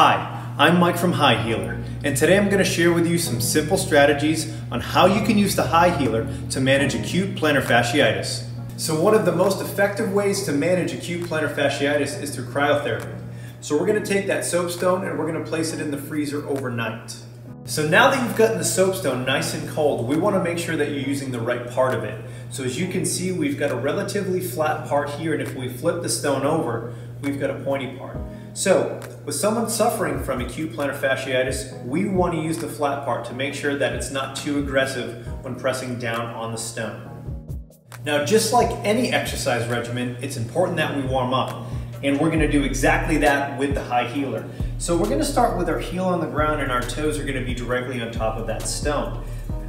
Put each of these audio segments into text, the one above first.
Hi, I'm Mike from HighHealer, and today I'm going to share with you some simple strategies on how you can use the HighHealer to manage acute plantar fasciitis. So one of the most effective ways to manage acute plantar fasciitis is through cryotherapy. So we're going to take that soapstone and we're going to place it in the freezer overnight. So now that you've gotten the soapstone nice and cold, we want to make sure that you're using the right part of it. So as you can see, we've got a relatively flat part here, and if we flip the stone over, we've got a pointy part. So with someone suffering from acute plantar fasciitis, we want to use the flat part to make sure that it's not too aggressive when pressing down on the stone. Now, just like any exercise regimen, it's important that we warm up. And we're going to do exactly that with the HighHealer. So we're going to start with our heel on the ground and our toes are going to be directly on top of that stone.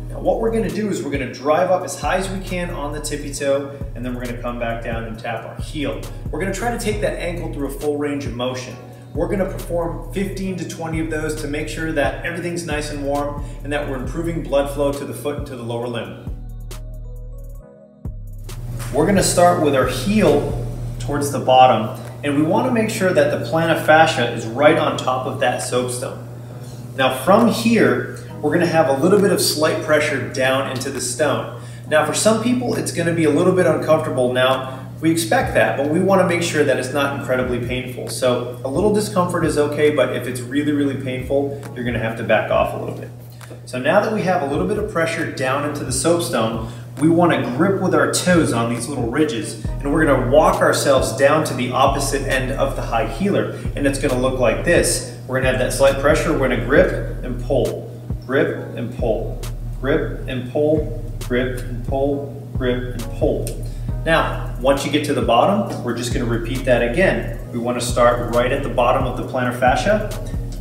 Now what we're going to do is we're going to drive up as high as we can on the tippy toe, and then we're going to come back down and tap our heel. We're going to try to take that ankle through a full range of motion. We're going to perform 15 to 20 of those to make sure that everything's nice and warm and that we're improving blood flow to the foot and to the lower limb. We're going to start with our heel towards the bottom, and we want to make sure that the plantar fascia is right on top of that soapstone. Now from here, we're going to have a little bit of slight pressure down into the stone. Now for some people, it's going to be a little bit uncomfortable. Now we expect that, but we want to make sure that it's not incredibly painful. So a little discomfort is okay, but if it's really, really painful, you're going to have to back off a little bit. So now that we have a little bit of pressure down into the soapstone, we want to grip with our toes on these little ridges, and we're going to walk ourselves down to the opposite end of the HighHealer, and it's going to look like this. We're going to have that slight pressure. We're going to grip and pull, grip and pull, grip and pull, grip and pull, grip and pull. Now, once you get to the bottom, we're just going to repeat that again. We want to start right at the bottom of the plantar fascia,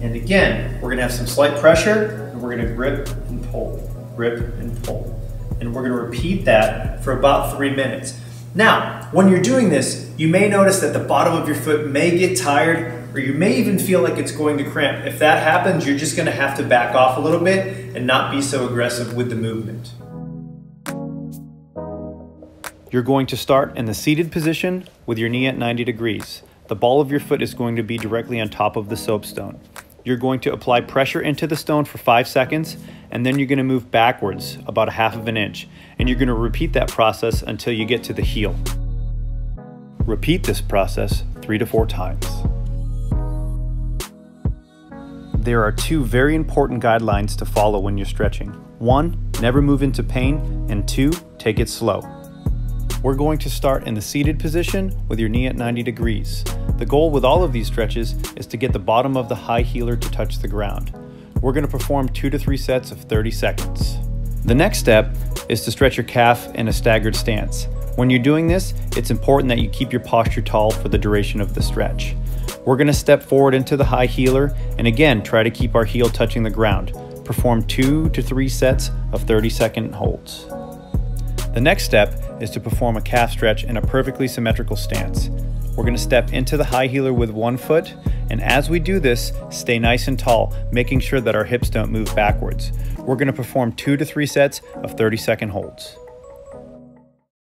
and again, we're going to have some slight pressure, and we're going to grip and pull, grip and pull. And we're going to repeat that for about 3 minutes. Now, when you're doing this, you may notice that the bottom of your foot may get tired, or you may even feel like it's going to cramp. If that happens, you're just going to have to back off a little bit and not be so aggressive with the movement. You're going to start in the seated position with your knee at 90 degrees. The ball of your foot is going to be directly on top of the soapstone. You're going to apply pressure into the stone for 5 seconds, and then you're going to move backwards about 1/2 of an inch, and you're going to repeat that process until you get to the heel. Repeat this process 3 to 4 times. There are 2 very important guidelines to follow when you're stretching. 1, never move into pain, and 2, take it slow. We're going to start in the seated position with your knee at 90 degrees. The goal with all of these stretches is to get the bottom of the HighHealer to touch the ground. We're going to perform 2 to 3 sets of 30 seconds. The next step is to stretch your calf in a staggered stance. When you're doing this, it's important that you keep your posture tall for the duration of the stretch. We're going to step forward into the HighHealer and again try to keep our heel touching the ground. Perform 2 to 3 sets of 30-second holds. The next step is to perform a calf stretch in a perfectly symmetrical stance. We're going to step into the HighHealer with 1 foot, and as we do this, stay nice and tall, making sure that our hips don't move backwards. We're going to perform 2 to 3 sets of 30-second holds.